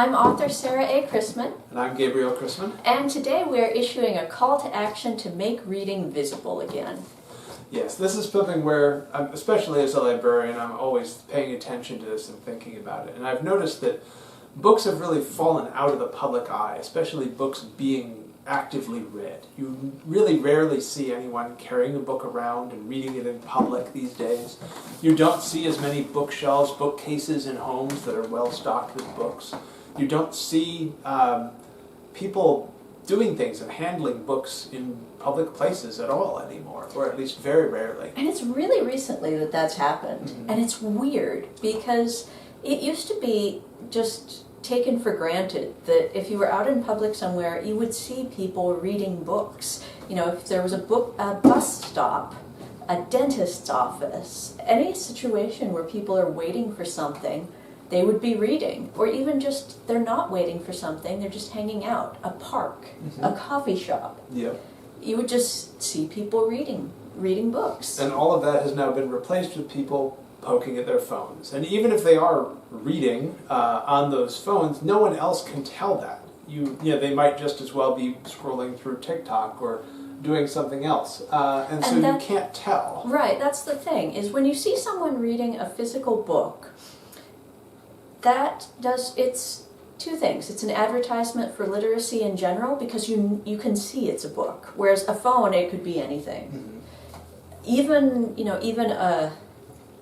I'm author Sarah A. Chrisman. And I'm Gabriel Chrisman. And today we are issuing a call to action to make reading visible again. Yes, this is something where, especially as a librarian, I'm always paying attention to this and thinking about it. And I've noticed that books have really fallen out of the public eye, especially books being actively read. You really rarely see anyone carrying a book around and reading it in public these days. You don't see as many bookshelves, bookcases in homes that are well stocked with books. You don't see people doing things and handling books in public places at all anymore, or at least very rarely. And it's really recently that that's happened. Mm-hmm. And it's weird because it used to be just taken for granted that if you were out in public somewhere, you would see people reading books. You know, if there was a bus stop, a dentist's office, any situation where people are waiting for something, they would be reading. Or even just, they're not waiting for something, they're just hanging out. A park, a coffee shop. Yep. You would just see people reading books. And all of that has now been replaced with people poking at their phones. And even if they are reading on those phones, no one else can tell that. They might just as well be scrolling through TikTok or doing something else. And so you can't tell. Right, that's the thing, is when you see someone reading a physical book, it's two things. It's an advertisement for literacy in general because you can see it's a book. Whereas a phone, it could be anything. Mm-hmm. Even a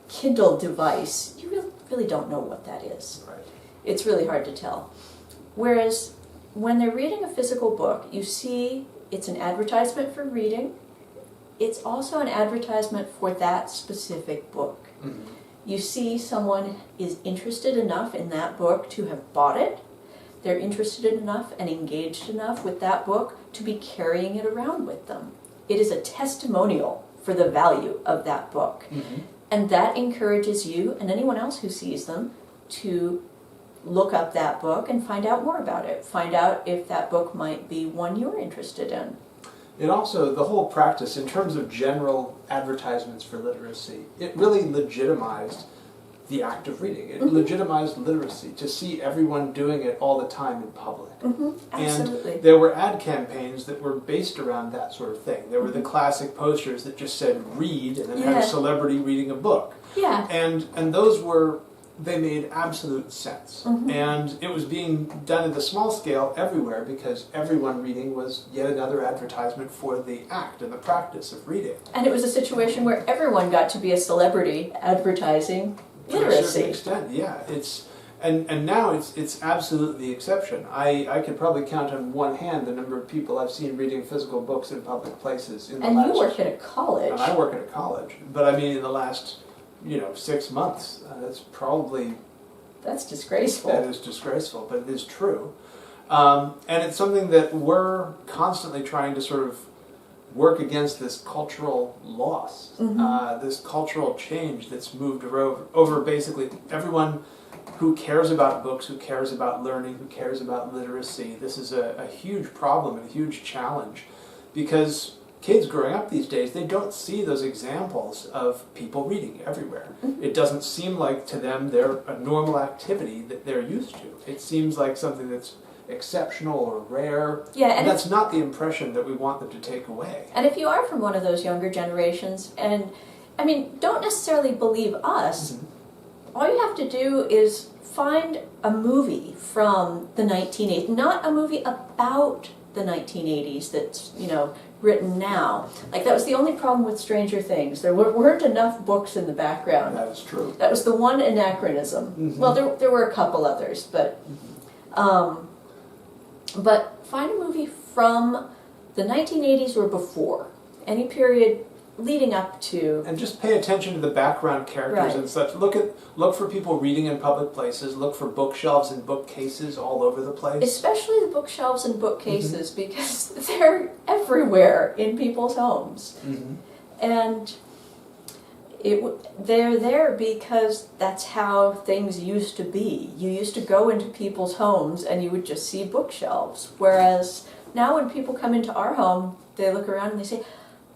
Kindle device, you really don't know what that is. Right. It's really hard to tell. Whereas when they're reading a physical book, you see it's an advertisement for reading. It's also an advertisement for that specific book. Mm-hmm. You see someone is interested enough in that book to have bought it. They're interested enough and engaged enough with that book to be carrying it around with them. It is a testimonial for the value of that book. Mm-hmm. And that encourages you and anyone else who sees them to look up that book and find out more about it. Find out if that book might be one you're interested in. It also, the whole practice, in terms of general advertisements for literacy, it really legitimized the act of reading. It legitimized literacy, to see everyone doing it all the time in public. Absolutely. And there were ad campaigns that were based around that sort of thing. There were the classic posters that just said read and then had a celebrity reading a book. Yeah. And those they made absolute sense. And it was being done at a small scale everywhere because everyone reading was yet another advertisement for the act and the practice of reading. And it was a situation where everyone got to be a celebrity advertising literacy. To a certain extent, yeah. And now it's absolutely the exception. I could probably count on one hand the number of people I've seen reading physical books in public places. You work at a college. And I work at a college. But I mean, in the last 6 months, that's disgraceful. That is disgraceful, but it is true. And it's something that we're constantly trying to sort of work against, this cultural loss, this cultural change that's moved over basically everyone who cares about books, who cares about learning, who cares about literacy. This is a huge problem and a huge challenge because kids growing up these days, they don't see those examples of people reading everywhere. It doesn't seem like to them they're a normal activity that they're used to. It seems like something that's exceptional or rare. Yeah, and that's not the impression that we want them to take away. And if you are from one of those younger generations, and I mean, don't necessarily believe us, all you have to do is find a movie from the 1980s, not a movie about the 1980s that's, written now. Like, that was the only problem with Stranger Things. There weren't enough books in the background. That is true. That was the one anachronism. Well, there were a couple others, but find a movie from the 1980s or before, any period leading up to. And just pay attention to the background characters and such. Look for people reading in public places. Look for bookshelves and bookcases all over the place. Especially the bookshelves and bookcases because they're everywhere in people's homes. And they're there because that's how things used to be. You used to go into people's homes and you would just see bookshelves. Whereas now when people come into our home, they look around and they say,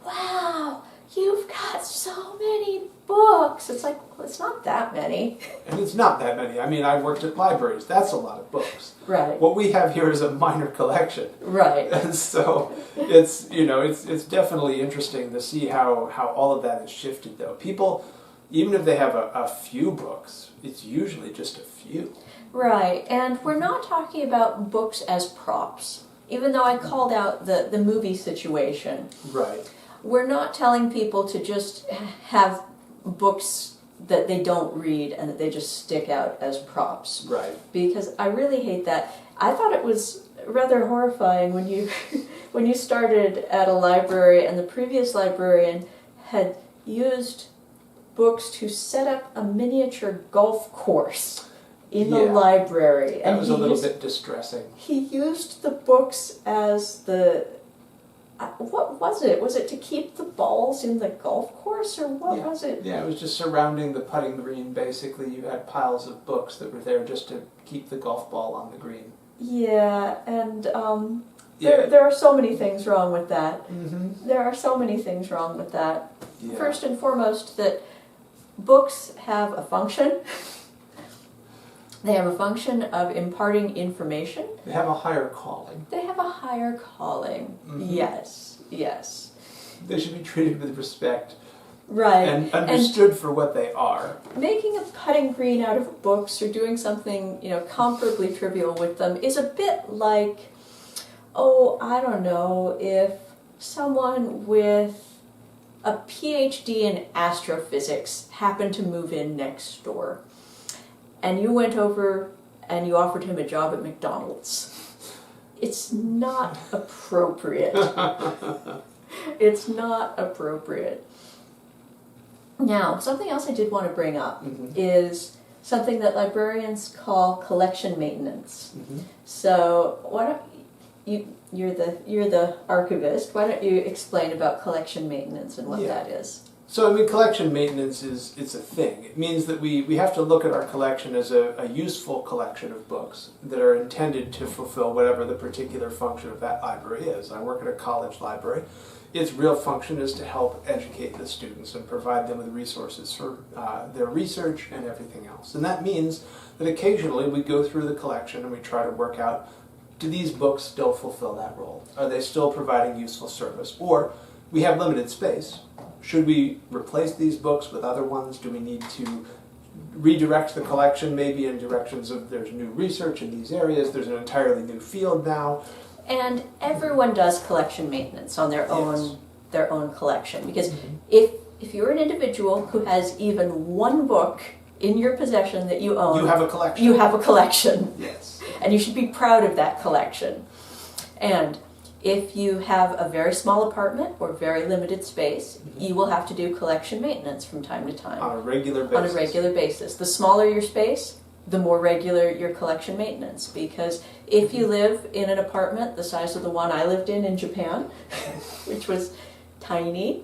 wow, you've got so many books. It's like, well, it's not that many. And it's not that many. I mean, I worked at libraries. That's a lot of books. Right. What we have here is a minor collection. Right. And so it's, you know, it's definitely interesting to see how all of that has shifted, though. People, even if they have a few books, it's usually just a few. Right. And we're not talking about books as props. Even though I called out the movie situation. Right. We're not telling people to just have books that they don't read and that they just stick out as props. Right. Because I really hate that. I thought it was rather horrifying when you when you started at a library and the previous librarian had used books to set up a miniature golf course in the library. That was a little bit distressing. He used the books as the... what was it? Was it to keep the balls in the golf course, or what was it? Yeah, it was just surrounding the putting green, basically. You had piles of books that were there just to keep the golf ball on the green. Yeah, and there are so many things wrong with that. Mm-hmm. There are so many things wrong with that. Yeah. First and foremost, that books have a function. They have a function of imparting information. They have a higher calling. They have a higher calling. Mm-hmm. Yes, yes. They should be treated with respect. Right. And understood for what they are. Making a putting green out of books or doing something, comparably trivial with them is a bit like, I don't know, if someone with a PhD in astrophysics happened to move in next door. And you went over and you offered him a job at McDonald's. It's not appropriate. It's not appropriate. Now, something else I did want to bring up is something that librarians call collection maintenance. Mm-hmm. So, why don't you're the archivist, why don't you explain about collection maintenance and what that is? So, I mean, collection maintenance it's a thing. It means that we have to look at our collection as a useful collection of books that are intended to fulfill whatever the particular function of that library is. I work at a college library. Its real function is to help educate the students and provide them with resources for their research and everything else. And that means that occasionally we go through the collection and we try to work out, do these books still fulfill that role? Are they still providing useful service? Or we have limited space. Should we replace these books with other ones? Do we need to redirect the collection maybe in directions of there's new research in these areas, there's an entirely new field now? And everyone does collection maintenance on their own collection, because if you're an individual who has even one book in your possession that you own, you have a collection. You have a collection. Yes. And you should be proud of that collection. And if you have a very small apartment or very limited space, you will have to do collection maintenance from time to time. On a regular basis. On a regular basis. The smaller your space, the more regular your collection maintenance. Because if you live in an apartment the size of the one I lived in Japan, which was tiny,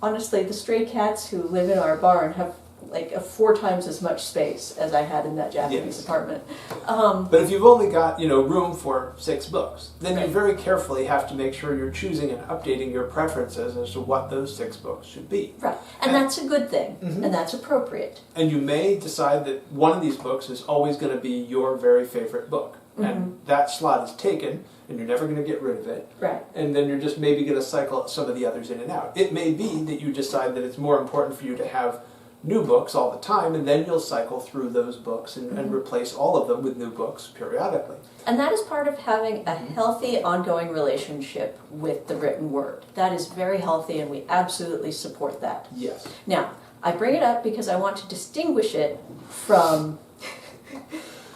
honestly, the stray cats who live in our barn have like 4 times as much space as I had in that Japanese apartment. But if you've only got room for 6 books, then you very carefully have to make sure you're choosing and updating your preferences as to what those 6 books should be. Right, and that's a good thing, and that's appropriate. And you may decide that one of these books is always going to be your very favorite book, and that slot is taken, and you're never going to get rid of it. Right. And then you're just maybe going to cycle some of the others in and out. It may be that you decide that it's more important for you to have new books all the time, and then you'll cycle through those books and replace all of them with new books periodically. And that is part of having a healthy, ongoing relationship with the written word. That is very healthy, and we absolutely support that. Yes. Now, I bring it up because I want to distinguish it from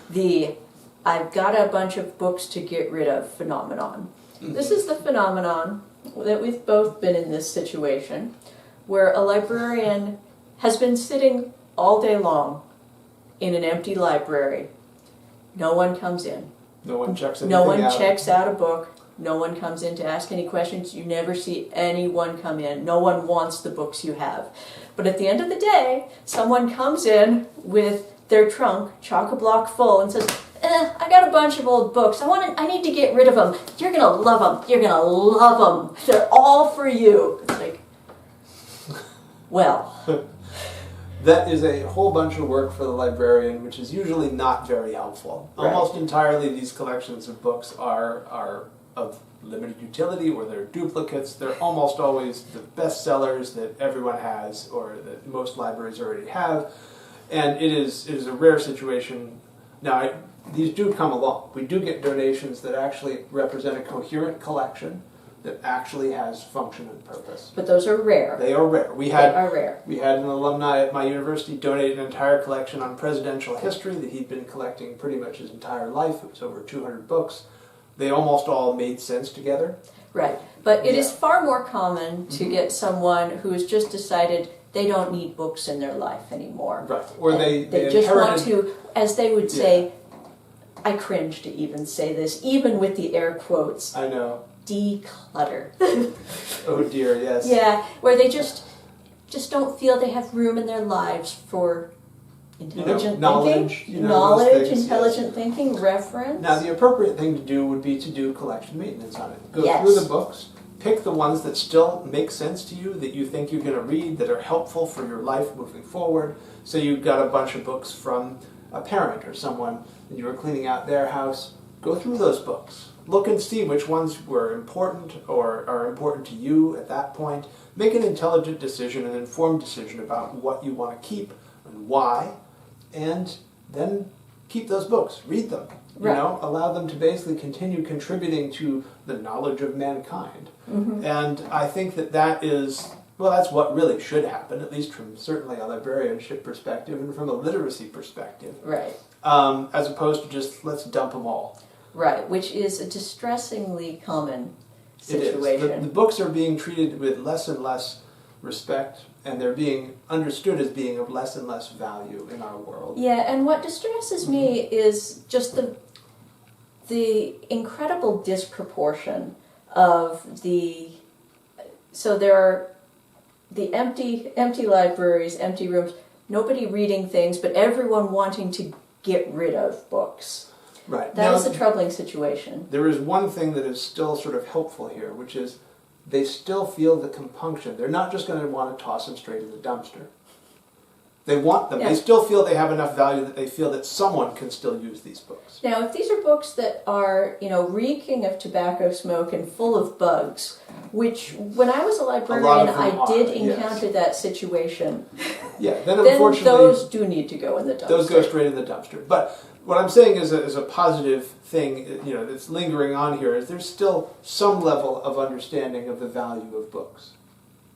the I've got a bunch of books to get rid of phenomenon. This is the phenomenon that we've both been in this situation, where a librarian has been sitting all day long in an empty library. No one comes in. No one checks anything No one out. checks out a book. No one comes in to ask any questions. You never see anyone come in. No one wants the books you have. But at the end of the day, someone comes in with their trunk chock-a-block full and says, I got a bunch of old books. I need to get rid of them. You're going to love them. You're going to love them. They're all for you. It's like, well, that is a whole bunch of work for the librarian, which is usually not very helpful. Right. Almost entirely these collections of books are of limited utility, or they're duplicates. They're almost always the bestsellers that everyone has or that most libraries already have. And it is a rare situation. Now, these do come along. We do get donations that actually represent a coherent collection that actually has function and purpose. But those are rare. They are rare. They are rare. We had an alumni at my university donate an entire collection on presidential history that he'd been collecting pretty much his entire life. It was over 200 books. They almost all made sense together. Right. But it is Yeah. far more common to get someone who has just decided they don't need books in their life anymore. Right. Or And they just want inherited- to, as they would say, I cringe to even say this, even with the air quotes, I know. declutter. Oh dear, yes. Yeah, where they just don't feel they have room in their lives for intelligent knowledge, thinking, those things, intelligent thinking, reference. Now, the appropriate thing to do would be to do collection maintenance on it. Go Yes. through the books, pick the ones that still make sense to you, that you think you're going to read, that are helpful for your life moving forward. So you've got a bunch of books from a parent or someone, and you were cleaning out their house. Go through those books. Look and see which ones were important or are important to you at that point. Make an intelligent decision, an informed decision about what you want to keep and why, and then keep those books. Read them. Right. Allow them to basically continue contributing to the knowledge of mankind. Mm-hmm. And I think that is, well, that's what really should happen, at least from certainly a librarianship perspective and from a literacy perspective. Right. As opposed to just, let's dump them all. Right, which is a distressingly common situation. It is. The books are being treated with less and less respect, and they're being understood as being of less and less value in our world. Yeah, and what distresses me is just the incredible disproportion of so there are the empty libraries, empty rooms, nobody reading things, but everyone wanting to get rid of books. Right. That is a troubling situation. There is one thing that is still sort of helpful here, which is they still feel the compunction. They're not just going to want to toss them straight in the dumpster. They want them. Yeah. They still feel they have enough value that they feel that someone can still use these books. Now, if these are books that are, reeking of tobacco smoke and full of bugs, which when I was a librarian, I did encounter that situation. Yeah, then Then unfortunately, those do need to go in the dumpster. those go straight in the dumpster. But what I'm saying is a positive thing, that's lingering on here is there's still some level of understanding of the value of books,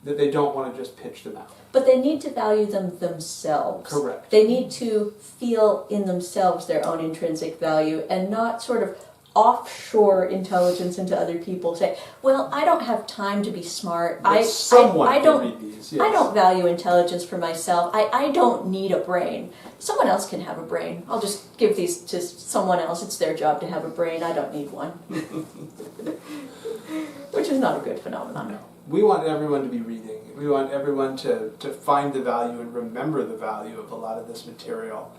that they don't want to just pitch them out. But they need to value them themselves. Correct. They need to feel in themselves their own intrinsic value and not sort of offshore intelligence into other people. Say, well, I don't have time to be smart. But someone can read these. Yes. I don't value intelligence for myself. I don't need a brain. Someone else can have a brain. I'll just give these to someone else. It's their job to have a brain. I don't need one. Which is not a good phenomenon. No. We want everyone to be reading. We want everyone to find the value and remember the value of a lot of this material,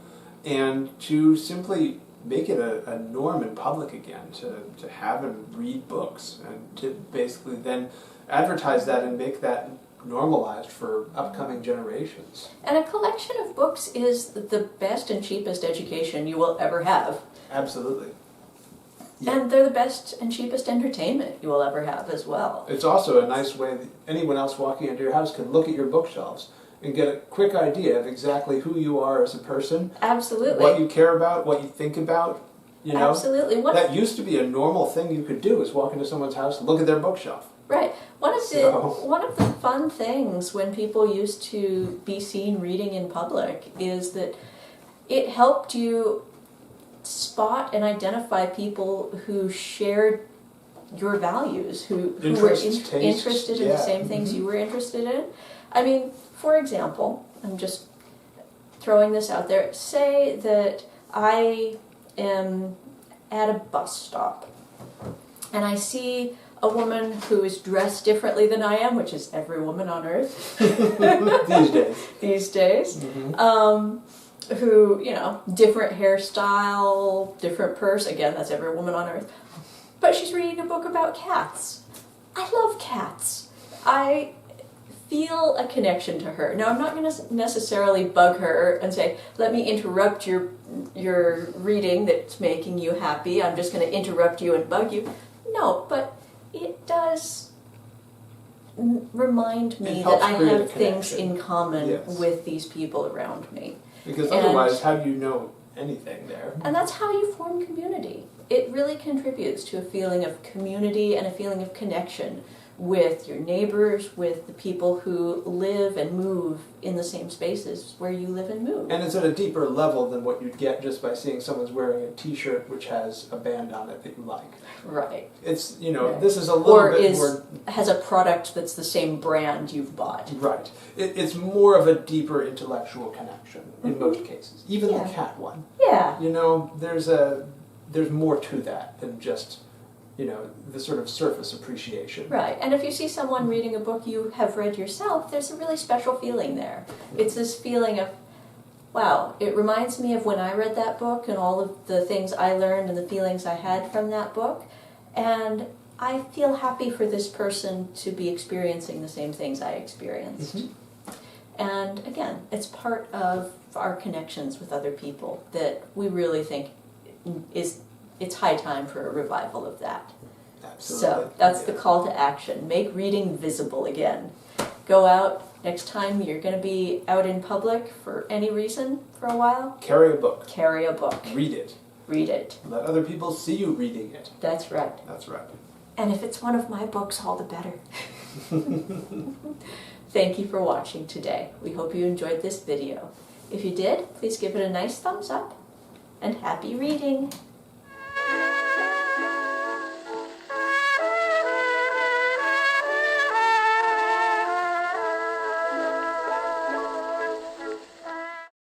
and to simply make it a norm in public again, to have and read books, and to basically then advertise that and make that normalized for upcoming generations. And a collection of books is the best and cheapest education you will ever have. Absolutely. Yeah. And they're the best and cheapest entertainment you will ever have as well. It's also a nice way that anyone else walking into your house can look at your bookshelves and get a quick idea of exactly who you are as a person. Absolutely. What you care about, what you think about, Absolutely. That used to be a normal thing you could do, is walk into someone's house and look at their bookshelf. Right. One of the fun things when people used to be seen reading in public is that it helped you spot and identify people who shared your values, who were interested in the same things you were interested in. I mean, for example, I'm just throwing this out there, say that I am at a bus stop and I see a woman who is dressed differently than I am, which is every woman on earth these days. Mm-hmm. Who, different hairstyle, different purse. Again, that's every woman on earth. But she's reading a book about cats. I love cats. I feel a connection to her. Now, I'm not going to necessarily bug her and say, let me interrupt your reading that's making you happy. I'm just going to interrupt you and bug you. No, but it does remind me that I have things in common with these people around me. Because otherwise, how do you know anything there? And that's how you form community. It really contributes to a feeling of community and a feeling of connection with your neighbors, with the people who live and move in the same spaces where you live and move. And it's at a deeper level than what you'd get just by seeing someone's wearing a t-shirt which has a band on it that you like. Right. It's, this is a little bit more... has a product that's the same brand you've bought. Right. It's more of a deeper intellectual connection in most cases. Even the cat one. Yeah. There's more to that than just... the sort of surface appreciation. Right, and if you see someone reading a book you have read yourself, there's a really special feeling there. It's this feeling of, wow, it reminds me of when I read that book and all of the things I learned and the feelings I had from that book, and I feel happy for this person to be experiencing the same things I experienced. Mm-hmm. And again, it's part of our connections with other people that we really think it's high time for a revival of that. Absolutely. So that's the call to action. Make reading visible again. Go out. Next time you're going to be out in public for any reason for a while. Carry a book. Carry a book. Read it. Read it. Let other people see you reading it. That's right. That's right. And if it's one of my books, all the better. Thank you for watching today. We hope you enjoyed this video. If you did, please give it a nice thumbs up. And happy reading!